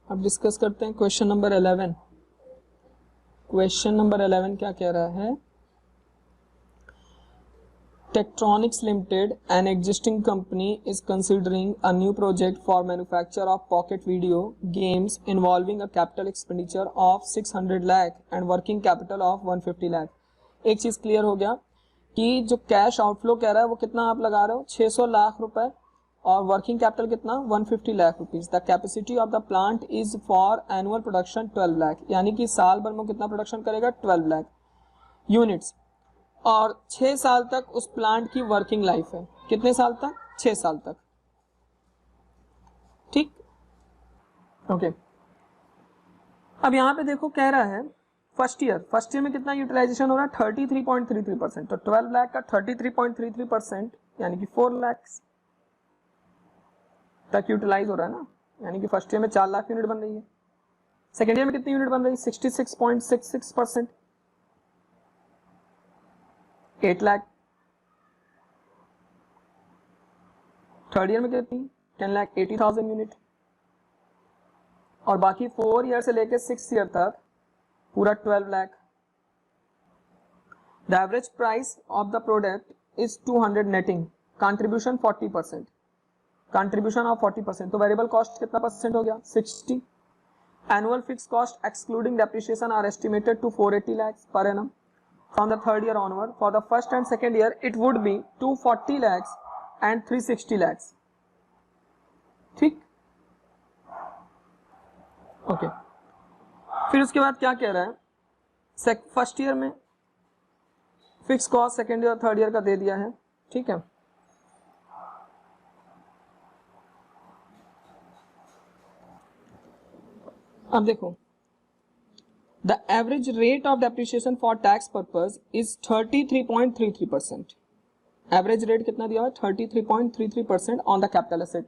अब डिस्कस करते हैं क्वेश्चन नंबर 11। क्वेश्चन नंबर 11 क्या कह रहा है? Tektronix Limited, an existing company, is considering a new project for manufacture of pocket video games involving a capital expenditure of 600 lakh and working capital of 150 lakh। एक चीज clear हो गया कि जो कैश आउटफ्लो कह रहा है वो कितना आप लगा रहे हो, 600 लाख रुपए, और वर्किंग कैपिटल कितना, 150 lakh rupees. The capacity of the plant is for annual production 12 lakh, यानी कि साल भर में कितना प्रोडक्शन करेगा, 12 लाख यूनिट्स, और 6 साल तक उस प्लांट की वर्किंग लाइफ है। कितने साल तक? 6 साल तक। ठीक, ओके। अब यहां पे देखो कह रहा है फर्स्ट ईयर में कितना यूटिलाइजेशन हो रहा है, 33.33%। तो 12 लाख का 33.33% यानी कि 4 लाख तक यूटिलाइज हो रहा है ना, यानी कि फर्स्ट ईयर में 4 लाख यूनिट बन रही है। सेकेंड ईयर में कितनी यूनिट बन रही है, 66.66%, 8 लाख। थर्ड ईयर में कितनी, 10,80,000 यूनिट, और बाकी 4 ईयर से लेकर 6 ईयर तक पूरा 12 lakh. The average price of the product is 200 netting, contribution 40%, contribution of 40%, तो वेरिएबल कॉस्ट कितना परसेंट हो गया, 60। Annual fix cost excluding depreciation are estimated to 480 lakhs per annum from the third year onward. For the first and second year it would be 240 lakhs and 360 lakhs। ठीक, okay. फिर उसके बाद क्या कह रहा है, फर्स्ट ईयर में fix cost second year third year का दे दिया है, ठीक है। अब देखो, the average rate of depreciation for tax purpose is 33.33%। average rate कितना दिया हुआ है, 33.33% on the capital asset।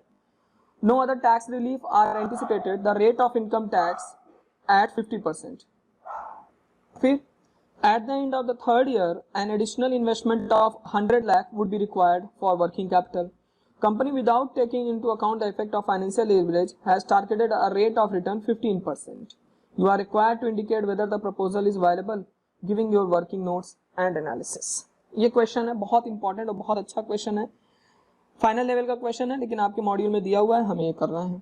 no other tax relief are anticipated, the rate of income tax at 50%। फिर at the end of the third year an additional investment of 100 lakh would be required for working capital। company without taking into account the effect of financial leverage has targeted a rate of return 15%। You are required to indicate whether the proposal is viable, giving your working notes and analysis। ये question है, बहुत important और बहुत अच्छा question है, final level का question है, लेकिन आपके मॉड्यूल में दिया हुआ है, हमें ये करना है।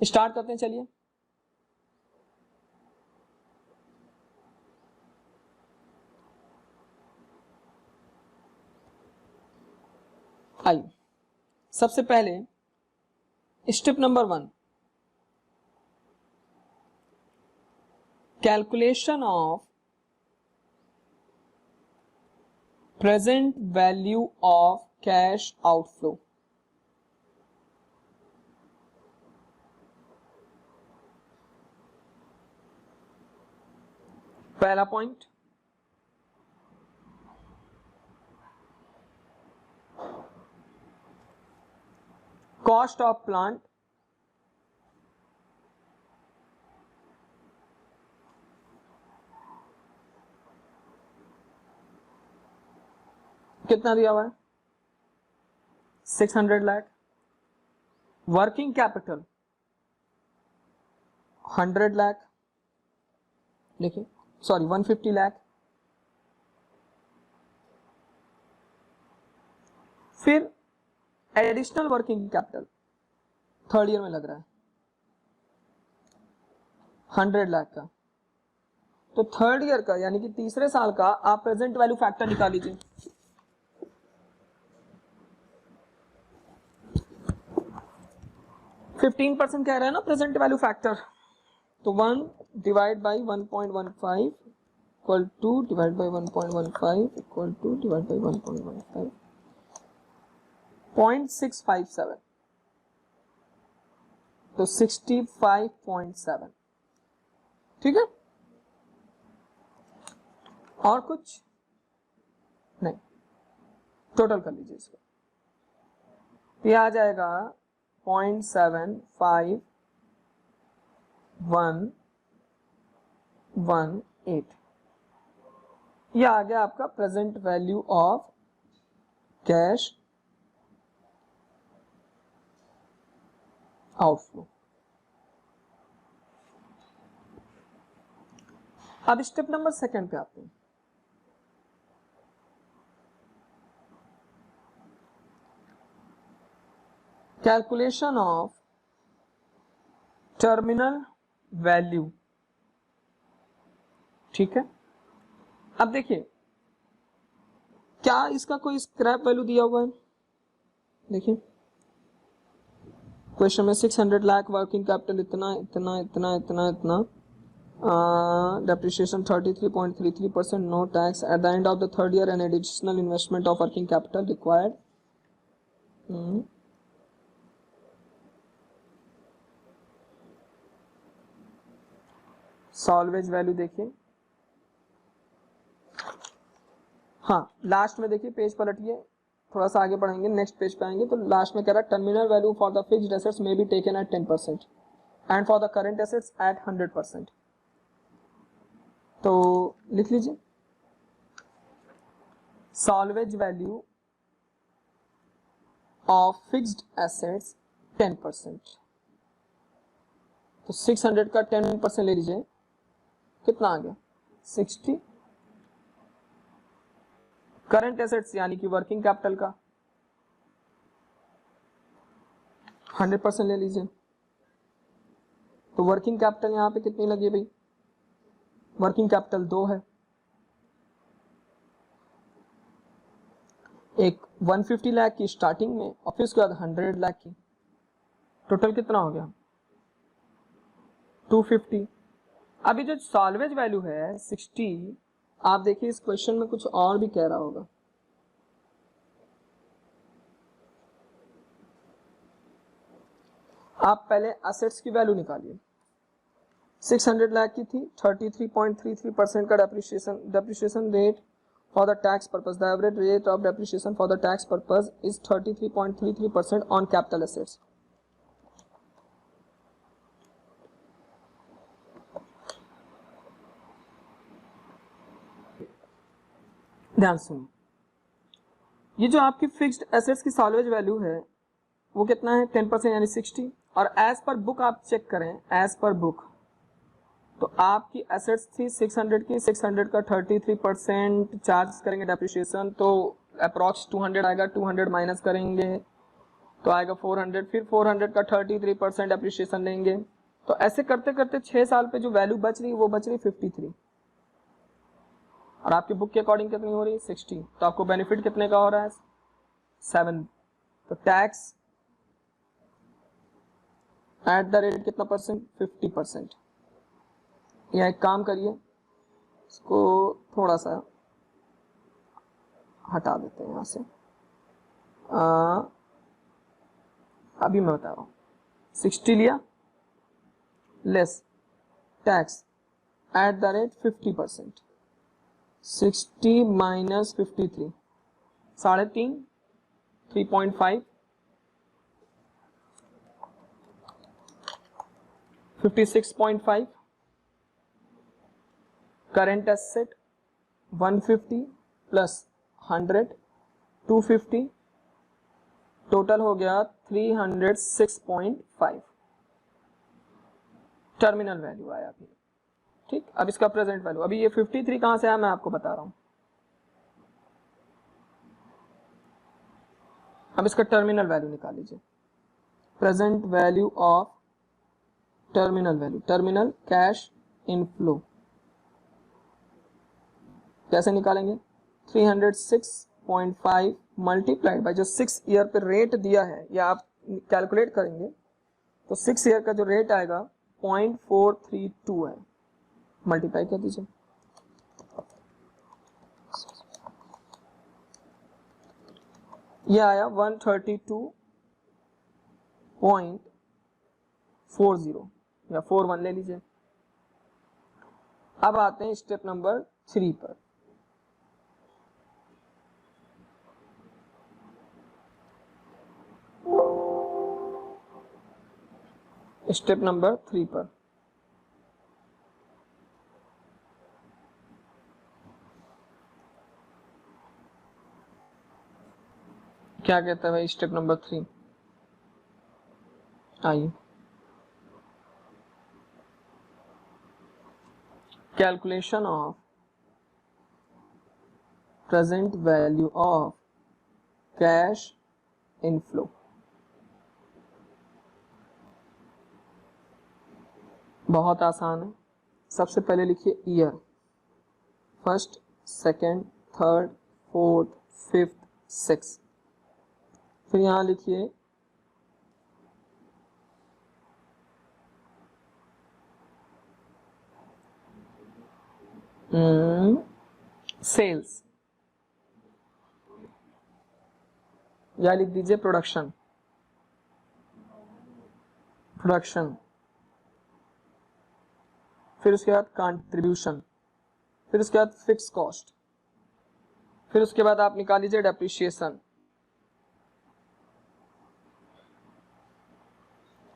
स्टार्ट करते हैं, चलिए। आइए, सबसे पहले step number 1, calculation of present value of cash outflow। पहला पॉइंट, कॉस्ट ऑफ प्लांट कितना दिया हुआ है, 600 लाख। वर्किंग कैपिटल 100 लाख, देखिए सॉरी 150 लाख। फिर additional working capital third year में लग रहा है 100 लाख का। तो थर्ड ईयर का यानी कि तीसरे साल का आप प्रेजेंट वैल्यू फैक्टर निकाल लीजिए। 15% कह रहा है ना प्रेजेंट वैल्यू फैक्टर, तो 1 divide by 1.15 equal to divide by 1.15 equal to divide by 1.15 0.657, तो 65.7। ठीक है, और कुछ नहीं, टोटल कर लीजिए इसको, ये आ जाएगा 0.75118। ये आ गया आपका present value of cash outflow. अब स्टेप नंबर सेकंड पे आते हैं। Calculation of terminal value. ठीक है, अब देखिए क्या इसका कोई स्क्रैप वैल्यू दिया हुआ है? देखिए क्वेश्चन में 600 लाख वर्किंग कैपिटल इतना इतना इतना इतना इतना, depreciation 33.33%, no tax at the end of the third year, an additional investment of working capital required. Salvage value देखिए, हाँ लास्ट में देखिए, पेज पलटिए, थोड़ा सा आगे बढ़ेंगे, नेक्स्ट पेज पे आएंगे तो लास्ट में कह रहा है terminal value for the fixed assets may be taken at 10% and for the current assets at 100%। तो लिख लीजिए salvage value of fixed assets 10%, तो 600 का 10% ले लीजिए, कितना आ गया 60। करंट एसेट्स यानी कि वर्किंग कैपिटल का 100% ले लीजिए, तो वर्किंग कैपिटल यहां पे कितनी लगी भाई, वर्किंग कैपिटल 2 है, एक 150 लाख की स्टार्टिंग में और फिर उसके बाद 100 लाख की, टोटल कितना हो गया 250। अभी जो सॉल्वेज वैल्यू है 60, आप देखिए इस क्वेश्चन में कुछ और भी कह रहा होगा, आप पहले असेट्स की वैल्यू निकालिए, 600 लाख की थी, 33.33% का depreciation rate for the tax purpose, the average rate of depreciation for the tax purpose is 33.33% on capital assets. ध्यान सुनो, ये जो आपकी फिक्स्ड एसेट्स की सॉल्वेज वैल्यू है वो कितना है 10% यानी 60, और एज पर बुक आप चेक करें, एज पर बुक तो आपकी एसेट्स थी 600 की, 600 का 33% चार्ज करेंगे डेप्रिसिएशन, तो अप्रॉक्स 200 आएगा, 200 माइनस करेंगे तो आएगा 400, फिर 400 का 33% डेप्रिसिएशन लेंगे, तो ऐसे करते करते 6 साल पे जो वैल्यू बच रही वो बच रही 53, और आपकी बुक के अकॉर्डिंग कितनी हो रही है 60, तो आपको बेनिफिट कितने का हो रहा है 7। तो टैक्स एट द रेट कितना परसेंट 50%। या एक काम करिए, इसको थोड़ा सा हटा देते हैं यहां से, अभी मैं बता रहा हूं 60 लिया less tax at the rate 50%, 60 minus 53, 3.5, 3.5, 56.5, current asset 150 plus 100 250, total हो गया 306.5 टर्मिनल वैल्यू आया अभी। ठीक, अब इसका प्रेजेंट वैल्यू, अभी ये 53 कहां से आया मैं आपको बता रहा हूं। अब इसका टर्मिनल वैल्यू निकाल लीजिए, present value of terminal value, terminal cash inflow कैसे निकालेंगे, 306.5 मल्टीप्लाइड बाय जो 6 ईयर पे रेट दिया है, या आप कैलकुलेट करेंगे तो 6 ईयर का जो रेट आएगा 0.432 है, मल्टीप्लाई कर दीजिए, यह आया 132.40 या 41 ले लीजिए। अब आते हैं स्टेप नंबर 3 पर। स्टेप नंबर 3 पर क्या कहता है भाई स्टेप नंबर 3, आइए calculation of present value of cash inflow. बहुत आसान है। सबसे पहले लिखिए year, first, second, third, fourth, fifth, six. फिर यहां लिखिए सेल्स, या लिख दीजिए प्रोडक्शन, प्रोडक्शन। फिर उसके बाद कंट्रीब्यूशन, फिर उसके बाद फिक्स कॉस्ट, फिर उसके बाद आप निकाल लीजिए डेप्रिसिएशन,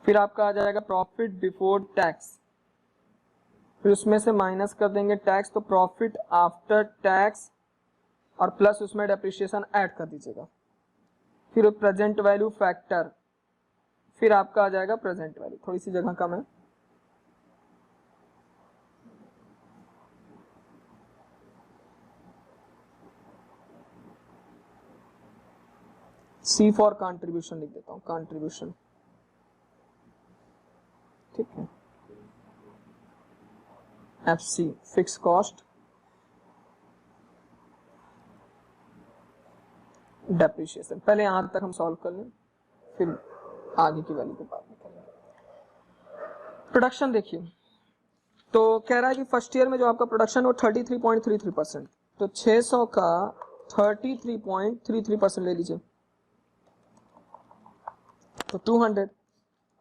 फिर आपका आ जाएगा प्रॉफिट बिफोर टैक्स, फिर उसमें से माइनस कर देंगे टैक्स, तो प्रॉफिट आफ्टर टैक्स और प्लस उसमें डेप्रिसिएशन ऐड कर दीजिएगा, फिर प्रेजेंट वैल्यू फैक्टर, फिर आपका आ जाएगा प्रेजेंट वैल्यू। थोड़ी सी जगह कम है, सी फॉर कंट्रीब्यूशन लिख देता हूं, कंट्रीब्यूशन, ठीक है। F C fix cost, depreciation. पहले यहां तक हम सॉल्व कर लें, फिर आगे की वैल्यू को बात करेंगे। प्रोडक्शन देखिए, तो कह रहा है कि फर्स्ट ईयर में जो आपका प्रोडक्शन वो 33.33%, तो 600 का 33.33% ले लीजिए, तो 200।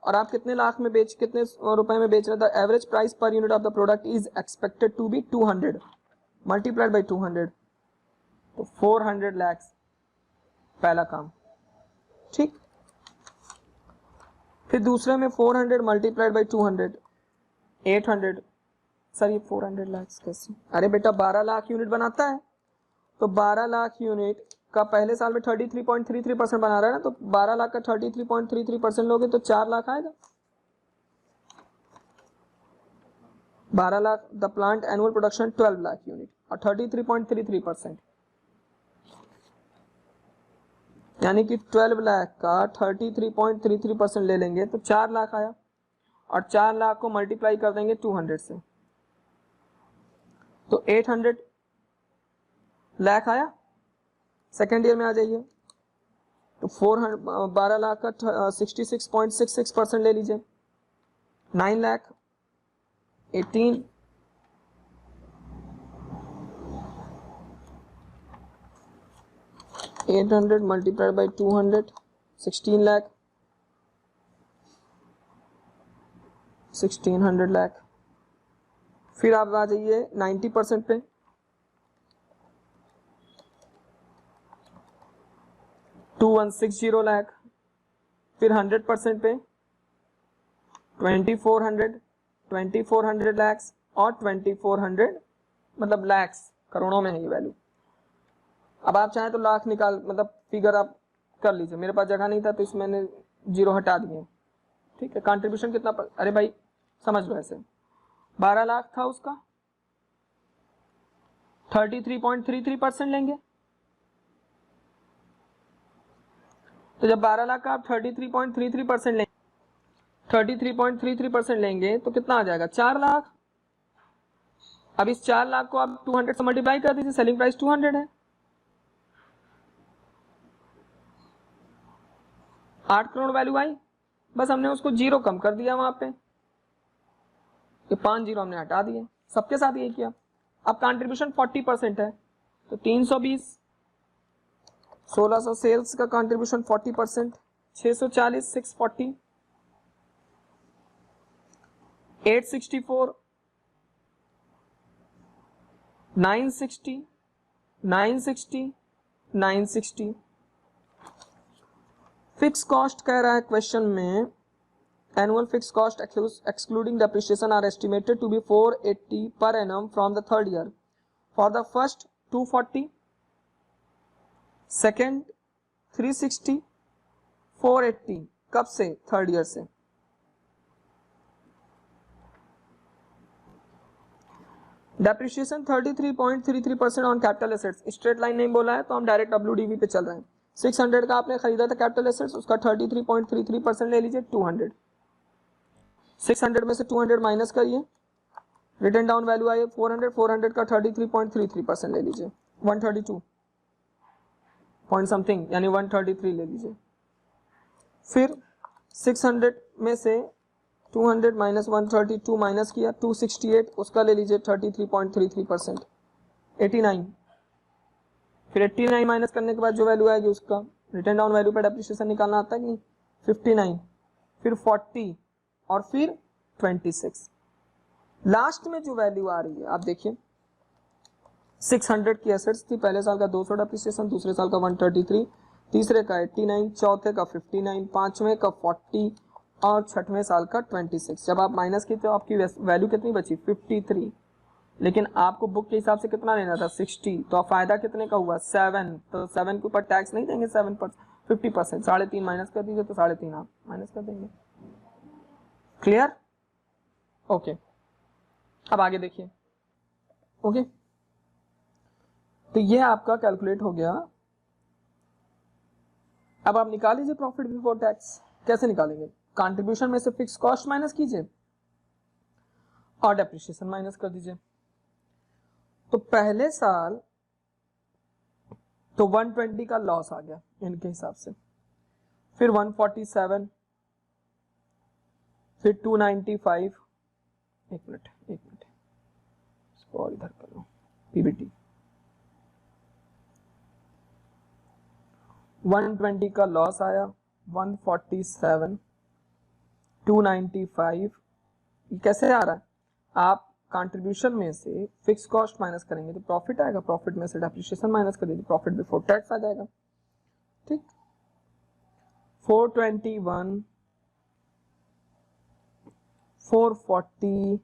और आप कितने लाख में कितने रुपए में बेच रहे थे? Average price per unit of the product is expected to be 200 multiplied by 200, तो 400 lakhs पहला काम, ठीक। फिर दूसरे में 400 मल्टीप्लाइड बाई 200, 800। सर ये 400 lakhs कैसे? अरे बेटा 12 लाख यूनिट बनाता है, तो 12 लाख यूनिट का पहले साल में 33.33% बना रहा है ना, तो 12 लाख का 33.33% लोगे तो 4 लाख आएगा। 12 lakh, the plant annual production 12 lakh unit और 33.33%, यानी कि 12 लाख का 33.33% ले लेंगे तो 4 लाख आया, और 4 लाख को मल्टीप्लाई कर देंगे 200 से, तो 800 लाख आया। सेकेंड ईयर में आ जाइए, तो 12 लाख का 66.66% ले लीजिए, 9 लाख, 18, 800 मल्टीप्लाइड बाई 200, 16 लाख, 1600 लाख। फिर आप आ जाइए 90% पे, 2160 लाख। फिर 100% पे 2400 लैक्स, और 2400 मतलब लैक्स, करोड़ों में है ये वैल्यू। अब आप चाहें तो लाख निकाल, मतलब फिगर आप कर लीजिए, मेरे पास जगह नहीं था तो इसमें मैंने जीरो हटा दिए, ठीक है। कंट्रीब्यूशन कितना अरे भाई समझ लो, ऐसे 12 लाख था उसका, 33.33% लेंगे, तो जब 12 लाख का आप 33.33% लेंगे, 33.33% लेंगे तो कितना आ जाएगा? 4 लाख। अब इस 4 लाख को आप 200 से मल्टीप्लाई कर दीजिए, सेलिंग प्राइस 200 है, 8 करोड़ वैल्यू आई। बस हमने उसको जीरो कम कर दिया वहां पे, ये 5 जीरो हमने हटा दिए, सबके साथ यही किया। अब कंट्रीब्यूशन 40% है, तो 320, 1600 सेल्स का कंट्रीब्यूशन 40%, 640, 640, 864, 960, 960, 960। फिक्स कॉस्ट कह रहा है क्वेश्चन में, annual fix cost excluding depreciation are estimated to be 480 per annum from the third year. For the first 240, second 360, 480। कब से? थर्ड ईयर से। Depreciation 33.33% on capital assets, straight line नहीं बोला है तो हम डायरेक्ट WDV पे चल रहे हैं। 600 का आपने खरीदा था कैपिटल एसेट्स, उसका 33.33% ले लीजिए 200। 600 में से 200 माइनस करिए, रिटर्न डाउन वैल्यू आई 400, 400 का 33.33% ले लीजिए 132 पॉइंट समथिंग, यानी 133 ले लीजिए। फिर 600 में से 200 माइनस 132 माइनस किया 268, उसका ले लीजिए 33.33%, 89। फिर 89 माइनस करने के बाद जो वैल्यू आएगी उसका रिटर्न डाउन वैल्यू पर डेप्रिसिएशन निकालना आता है कि नहीं, 59, फिर 40 और फिर 26। लास्ट में जो वैल्यू आ रही है आप देखिए, 600 की एसेट्स थी, पहले साल का 200 डेप्रिसिएशन, दूसरे साल का 133, तीसरे का 89, चौथे का 59, पांचवें का 40 और छठवें साल का 26। जब आप माइनस की तो आपकी वैल्यू कितनी बची, 53। लेकिन आपको बुक के हिसाब से कितना लेना था, 60, तो आप फायदा कितने का हुआ, 7। तो 7 के ऊपर टैक्स नहीं देंगे, 50%, 3.5 माइनस कर दीजिए तो 3.5 आप माइनस कर देंगे। क्लियर? ओके, अब आगे देखिए। ओके, तो ये आपका कैलकुलेट हो गया। अब आप निकाल लीजिए प्रॉफिट बिफोर टैक्स। कैसे निकालेंगे, कंट्रीब्यूशन में से फिक्स कॉस्ट माइनस कीजिए और डेप्रिसिएशन माइनस कर दीजिए। तो पहले साल तो 120 का लॉस आ गया इनके हिसाब से, फिर 147, फिर 295, एक मिनट इसको और इधर कर लो, PBT 120 का लॉस आया, 147, 295, कैसे आ रहा है, आप कंट्रीब्यूशन में से फिक्स कॉस्ट माइनस करेंगे तो प्रॉफिट आएगा, प्रॉफिट में से डेप्रिसिएशन माइनस कर दीजिए, प्रॉफिट बिफोर टैक्स आ जाएगा। ठीक, 421, 440,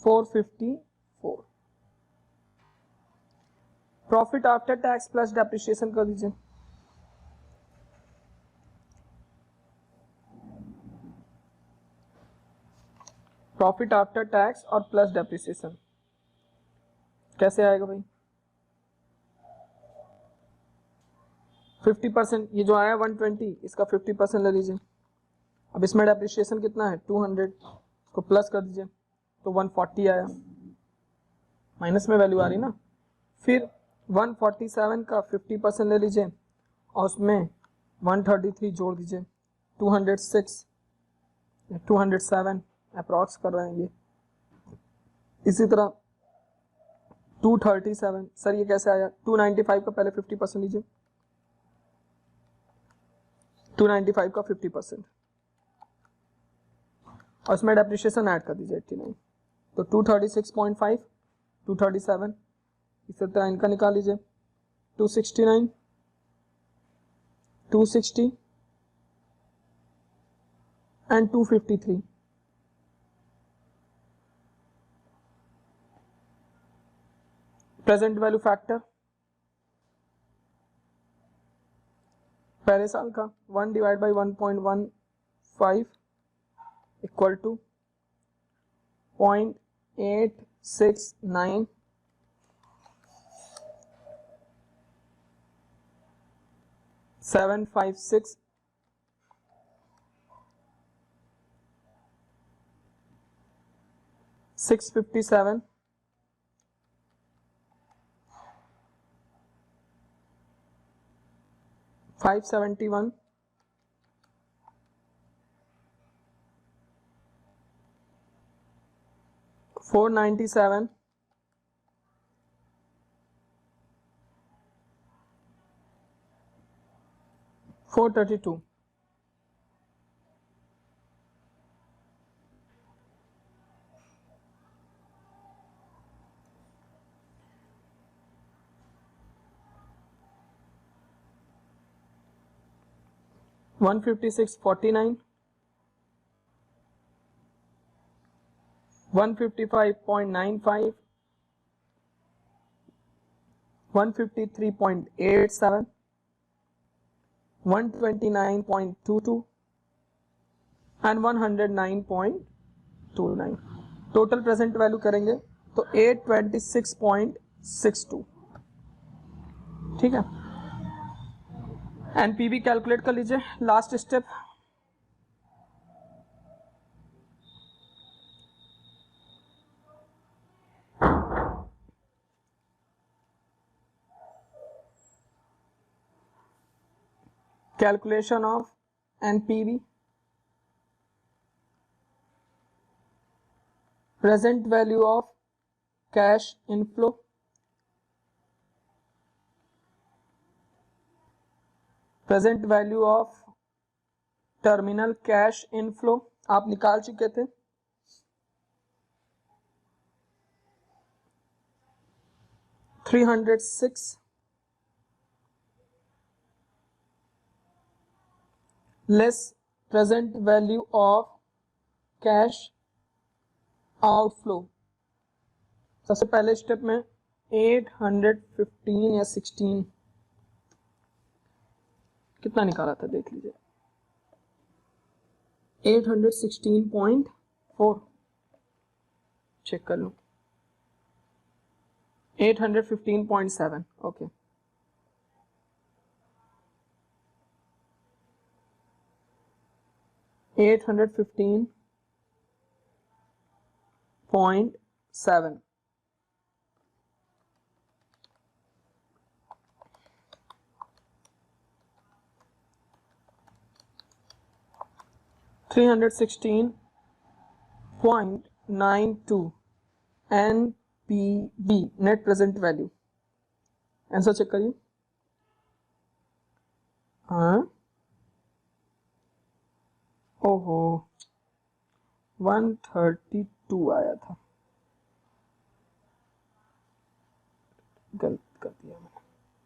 454, profit after tax plus depreciation कर दीजिए। प्रॉफिट आफ्टर टैक्स और प्लस डेप्रिसिएशन कैसे आएगा भाई, 50%, ये जो आया 120, इसका 50% ले लीजिए। अब इसमें डेप्रिसिएशन कितना है, 200, इसको प्लस कर दीजिए तो 140 आया, माइनस में वैल्यू आ रही ना। फिर 147 का 50% ले लीजिए और उसमें 133 जोड़ दीजिए, 206, 207 अप्रॉक्स कर रहे हैं ये। इसी तरह 237, सर ये कैसे आया, 295 का पहले 50% लीजिए, 295 का 50% और इसमें डेप्रिसिएशन ऐड कर दीजिए 89, तो 236.5, 237, इसी तरह इनका निकाल लीजिए, 269, 260 एंड 253। प्रेजेंट वैल्यू फैक्टर पहले साल का 1 divide by 1.15 equal to 0.869 756 657 571 497 432। One 156.49 155.95 153.87 129.22 and 109.29। Total present value करेंगे तो 826.62, ठीक है। एनपीवी कैलकुलेट कर लीजिए, last step. Calculation of NPV, present value of cash inflow, present value of terminal cash inflow आप निकाल चुके थे। $306 less present value of cash outflow. सबसे पहले स्टेप में 815 या 16 कितना निकाला था देख लीजिए, 816.4, चेक कर लो, 815.7, okay. $815.7 $316.92 NPV net present value. Answer check करिए। हाँ, ओहो 132 आया था, गलत कर दिया मैंने,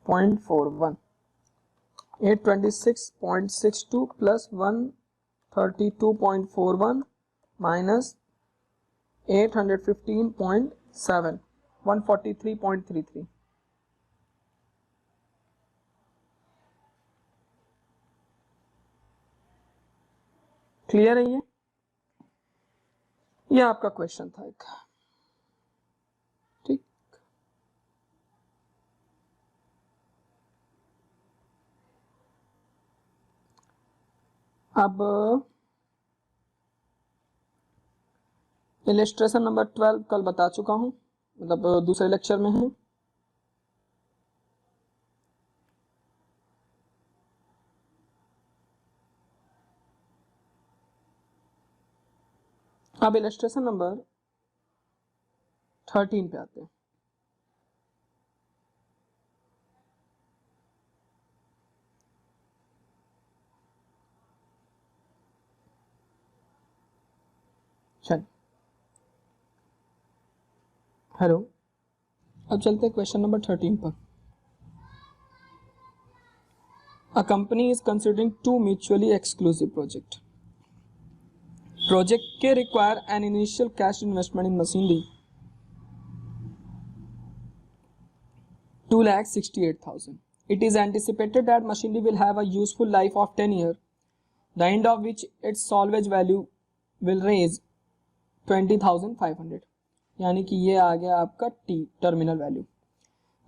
0.41। 826.62 प्लस 132.41 माइनस 815.7, 143.33। क्लियर है ये आपका क्वेश्चन था एक, ठीक। अब इलस्ट्रेशन नंबर 12 कल बता चुका हूं, मतलब दूसरे लेक्चर में है। अब इलस्ट्रेशन नंबर 13 पे आते हैं। चल हेलो, अब चलते हैं क्वेश्चन नंबर 13 पर। A company is considering two mutually exclusive projects. Project के require an initial cash investment in machinery 2,68,000. It is anticipated that machinery will have a useful life of 10 years, the end of which its salvage value will raise 20,500, यानी कि ये आ गया आपका T terminal value.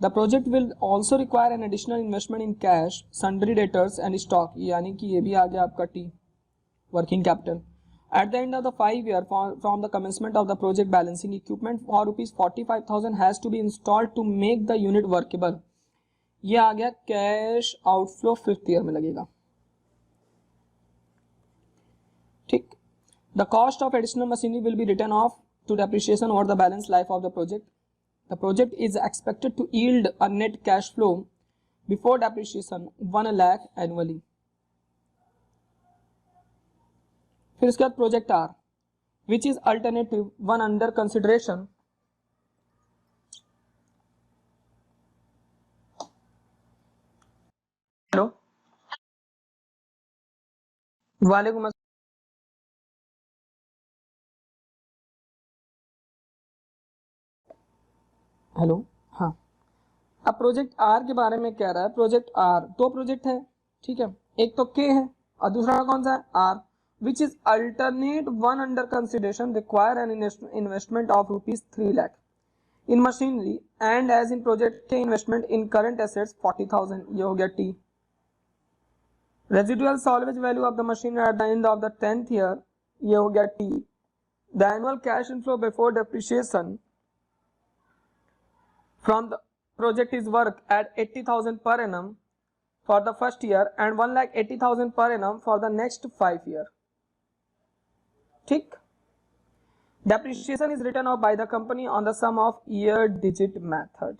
The project will also require an additional investment in cash, sundry debtors and stock, यानी कि ये भी आ गया आपका T working capital. At the end of the 5 years from the commencement of the project, balancing equipment for ₹45,000 has to be installed to make the unit workable. ये आ गया cash outflow 5th year में लगेगा, ठीक। The cost of additional machinery will be written off to depreciation over the balance life of the project. The project is expected to yield a net cash flow before depreciation 1 lakh annually. फिर इसके बाद project R, which is alternative one under consideration. Hello, वालेकुम अस्सलाम। Hello, हाँ। अब project are के बारे में कह रहा है। प्रोजेक्ट आर, दो प्रोजेक्ट है, ठीक है, एक तो के है और दूसरा कौन सा है are. which is alternate one under consideration require an investment of rupees 3 lakh in machinery and as in project investment in current assets 40,000. ये हो गया T. Residual salvage value of the machine at the end of the 10th year, ये हो गया T. The annual cash inflow before depreciation from the project is work at 80,000 per annum for the first year and 1,80,000 per annum for the next 5 years. ठीक. Depreciation is written off by the company on the sum of year digit method.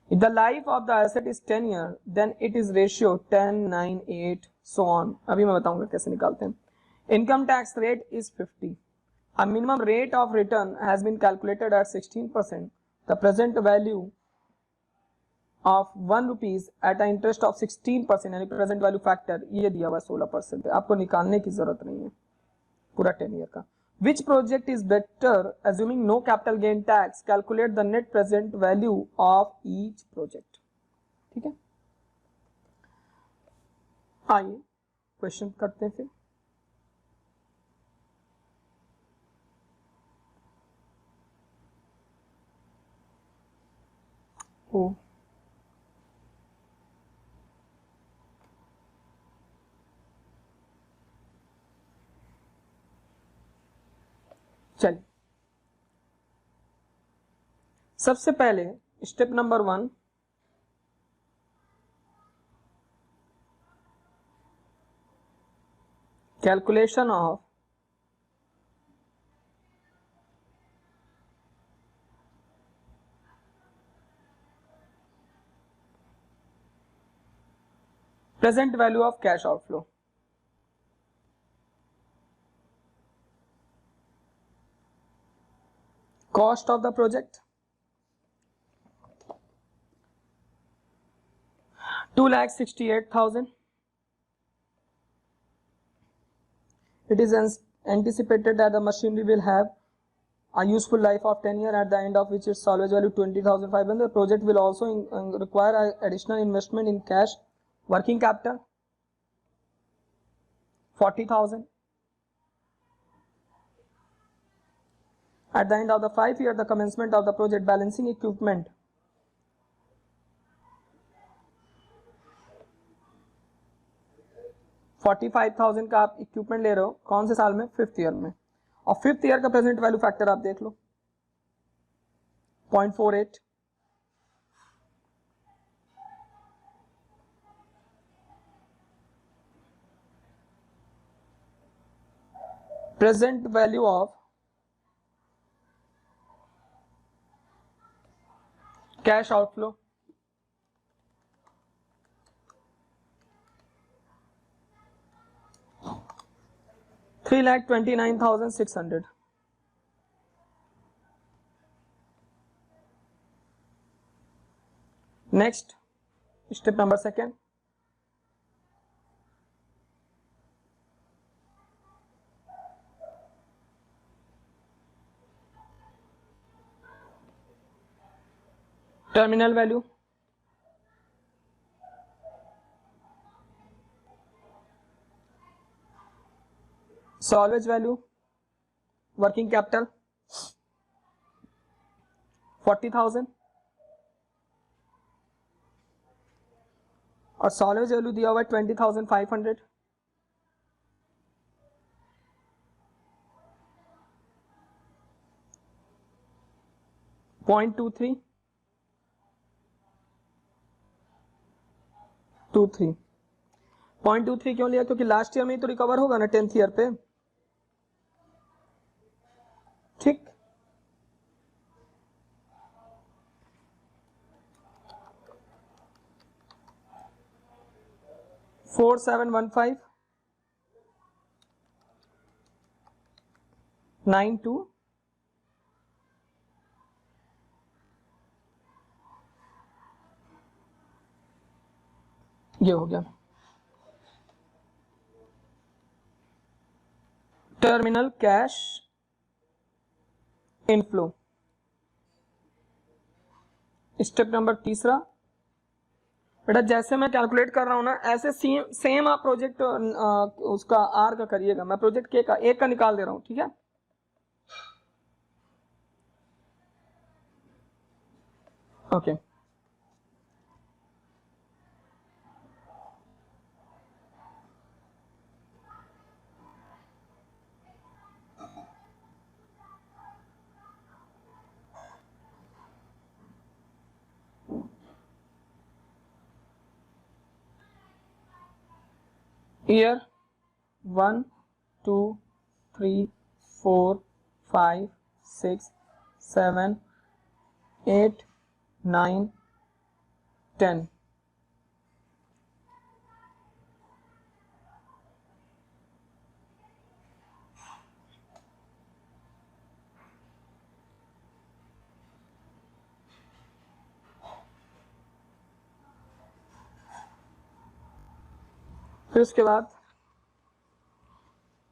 If the life of the asset is 10 years, then it is ratio 10, 9, 8, so on. अभी मैं बताऊंगा कैसे निकालते हैं. Income tax rate is 50. A minimum rate of return has been calculated at 16%. The present value of 1 rupees at an interest of 16% यानी present value factor ये दिया हुआ 16% है. आपको निकालने की जरूरत नहीं है पूरा 10 ईयर का. Which project is better assuming no capital gain tax? Calculate the net present value of each project. ठीक है, आइए क्वेश्चन करते हैं फिर. ओ चलिए, सबसे पहले step number 1, calculation of present value of cash outflow. Cost of the project 2,68,000. It is anticipated that the machinery will have a useful life of 10 years, at the end of which its salvage value 20,500. The project will also require additional investment in cash working capital 40,000. At the end of the 5 years, the commencement of the project balancing equipment 45,000 का आप equipment ले रहे हो. कौन से साल में? 5th year में. और 5th ईयर का प्रेजेंट वैल्यू फैक्टर आप देख लो 0.48. Present value of cash outflow 3,29,600. Next, step number 2. Terminal value. Salvage value, working capital 40,000 और salvage value दिया हुआ है 20,500. .23 0.23 क्यों लिया? क्योंकि लास्ट ईयर में ही तो रिकवर होगा ना 10th ईयर पे. ठीक, $4715.92 ये हो गया. Terminal cash inflow. Step number 3, बेटा जैसे मैं कैलकुलेट कर रहा हूँ ना, ऐसे सेम आप प्रोजेक्ट उसका आर का करिएगा। मैं प्रोजेक्ट के का एक का निकाल दे रहा हूँ, ठीक है। Okay year 1 2 3 4 5 6 7 8 9 10। फिर उसके बाद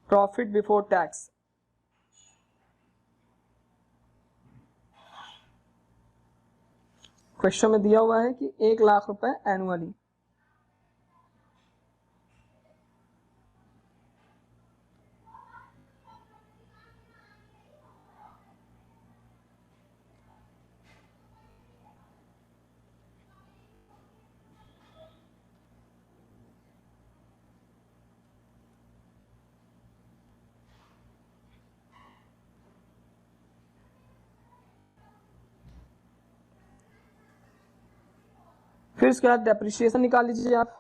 प्रॉफिट बिफोर टैक्स। क्वेश्चन में दिया हुआ है कि 1,00,000 रुपए एनुअली। फिर उसके बाद डेप्रिसिएशन निकाल लीजिए आप।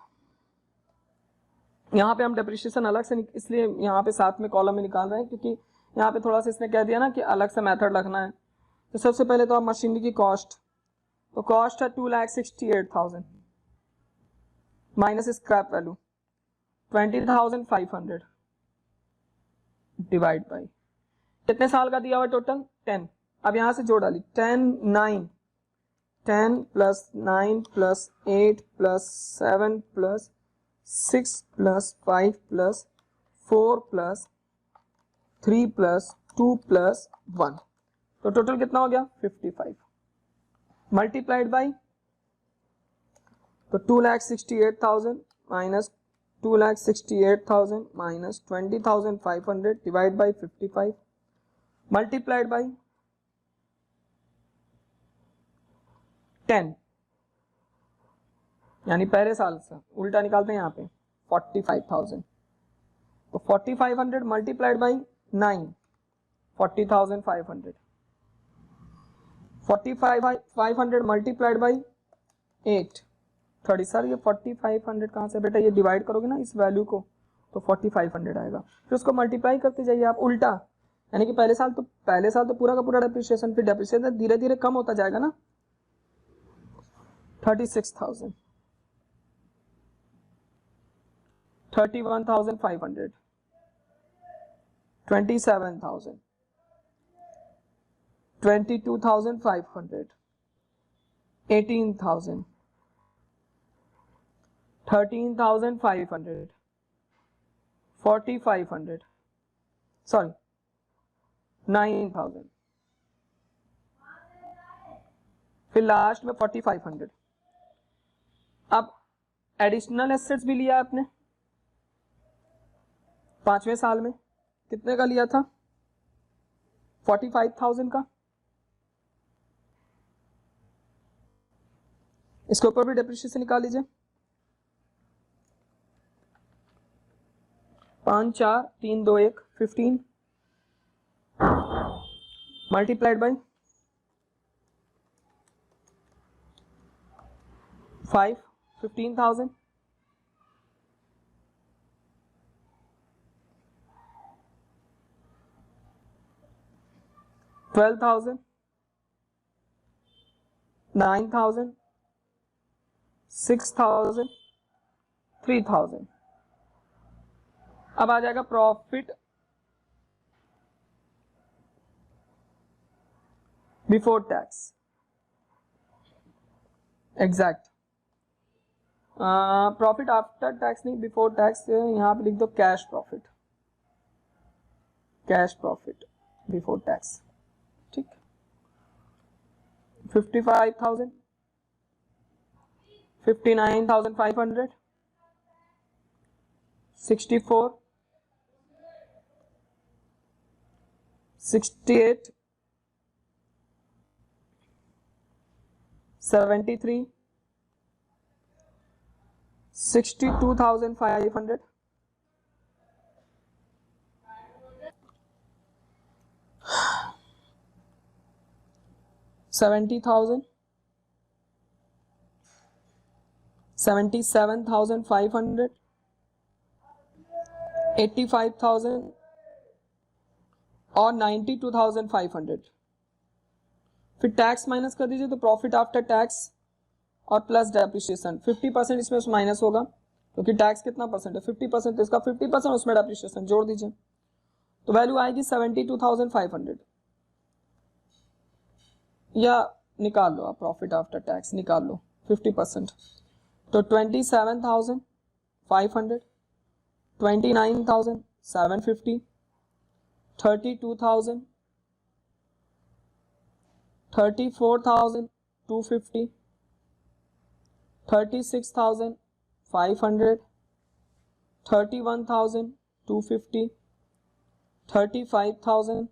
यहाँ पे हम डेप्रिसिएशन अलग से इसलिए यहाँ पे साथ में कॉलम में निकाल रहे हैं, क्योंकि यहाँ पे थोड़ा सा इसने कह दिया ना कि अलग से मेथड रखना है। तो सबसे पहले तो आप मशीनरी की कॉस्ट, तो कॉस्ट है 2,68,000 minus scrap value 20,500 divide by कितने साल का दिया हुआ टोटल 10। अब यहाँ से जोड़ डाली 10 plus 9 plus 8 plus 7 plus 6 plus 5 plus 4 plus 3 plus 2 plus 1, तो टोटल कितना हो गया 55 मल्टीप्लाइड बाई, तो 2,68,000 minus 2,68,000 minus 20,500 divide by 55 multiplied by 10, यानी पहले साल से उल्टा निकालते हैं यहाँ पे 45,000, तो 4,500 multiplied by 9 40,500 45,500 multiplied by 8 30। Sir ये 4500 कहाँ से बेटा, ये डिवाइड करोगे ना इस वैल्यू को तो 4500 आएगा। फिर उसको मल्टीप्लाई करते जाइए आप उल्टा, यानी कि पहले साल तो पूरा का पूरा डेप्रिसिएशन, फिर डेप्रिसिएशन धीरे धीरे कम होता जाएगा ना। 36,000 31,500 27,000 22,500 18,000 13,500 4,500 सॉरी 9,000, फिर लास्ट में 4,500। अब एडिशनल एसेट्स भी लिया आपने 5वें साल में, कितने का लिया था 45,000 का। इसके ऊपर भी डेप्रिसिएशन निकाल लीजिए, 5 4 3 2 1 15 मल्टीप्लाइड बाई 5 15,000 12,000 9,000 6,000 3,000। अब आ जाएगा profit before tax exact. Profit after tax नहीं, बिफोर टैक्स। यहां पे लिख दो cash profit, cash profit before tax, ठीक। 55,000 59,500, 64, 68, 73, 62,500, 70,000, 77,500, 85,000 और 92,500। फिर टैक्स माइनस कर दीजिए तो प्रॉफिट आफ्टर टैक्स और प्लस डेप्रिसिएशन 50% इसमें माइनस होगा क्योंकि टैक्स कितना परसेंट है 50%, तो इसका 50% उसमें डेप्रिसिएशन जोड़ दीजिए तो वैल्यू आएगी 72,500। या निकाल लो आप प्रॉफिट आफ्टर टैक्स निकाल लो 50%, तो 27,500, 29,750, 32,000, 34,250, 36,500, 31,250, 35,000,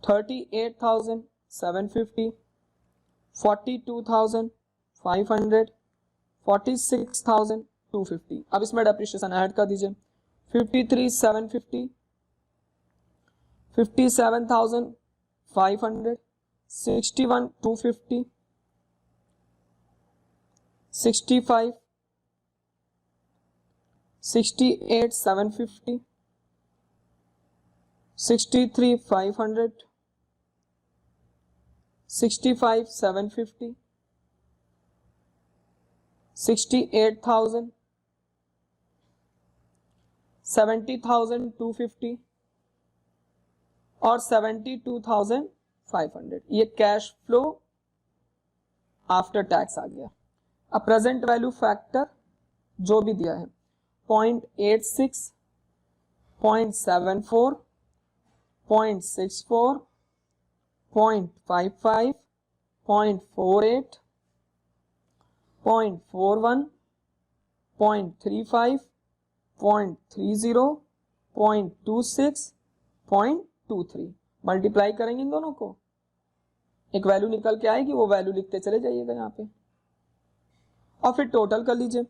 38,750, 42,500, 46,250। अब इसमें डेप्रिसिएशन ऐड कर दीजिए 53,750, 57,500, 61,250, 65, 68,750, 63,500, 65,750, 68,000, 70,250 और 72,500। ये कैश फ्लो आफ्टर टैक्स आ गया। अब प्रेजेंट वैल्यू फैक्टर जो भी दिया है 0.86, 0.74, 0.64, 0.55, 0.48, 0.41, 0.35, 0.30, 0.26, 0.23 मल्टीप्लाई करेंगे इन दोनों को, एक वैल्यू निकल के आएगी, वो वैल्यू लिखते चले जाइएगा यहाँ पे और फिर टोटल कर लीजिए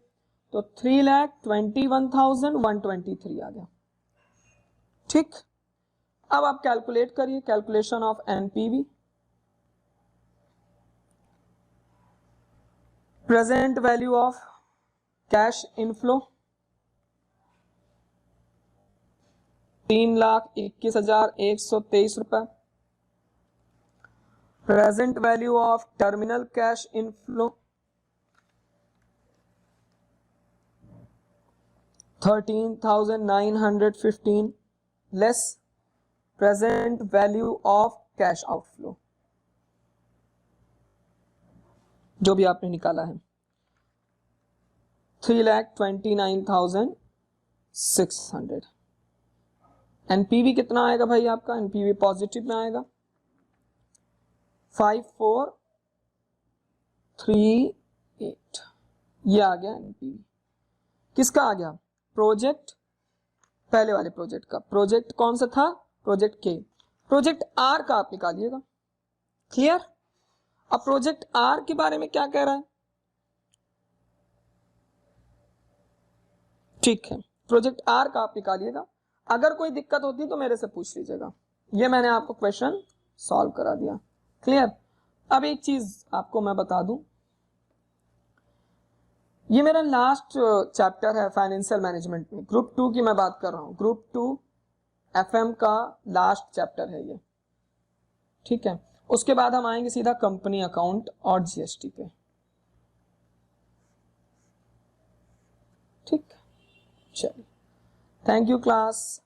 तो 3,21,123 आ गया। ठीक, अब आप कैलकुलेट करिए calculation of NPV. Present value of cash inflow 3,21,123 रुपए। Present value of terminal cash inflow 13,915 less present value of cash outflow जो भी आपने निकाला है 3,29,600। एनपीवी कितना आएगा भाई आपका, एनपीवी पॉजिटिव में आएगा 5438। ये आ गया एनपीवी। किसका आ गया, प्रोजेक्ट पहले वाले प्रोजेक्ट का। प्रोजेक्ट कौन सा था, प्रोजेक्ट के। प्रोजेक्ट आर का आप निकालिएगा, क्लियर। अब प्रोजेक्ट आर के बारे में क्या कह रहा है, ठीक है प्रोजेक्ट आर का आप निकालिएगा। अगर कोई दिक्कत होती है तो मेरे से पूछ लीजिएगा, ये मैंने आपको क्वेश्चन सॉल्व करा दिया, क्लियर। अब एक चीज आपको मैं बता दूं, ये मेरा लास्ट चैप्टर है फाइनेंशियल मैनेजमेंट में, ग्रुप 2 की मैं बात कर रहा हूं, ग्रुप 2 एफएम का लास्ट चैप्टर है ये, ठीक है। उसके बाद हम आएंगे सीधा कंपनी अकाउंट और जीएसटी पे, ठीक। चलिए, थैंक यू क्लास।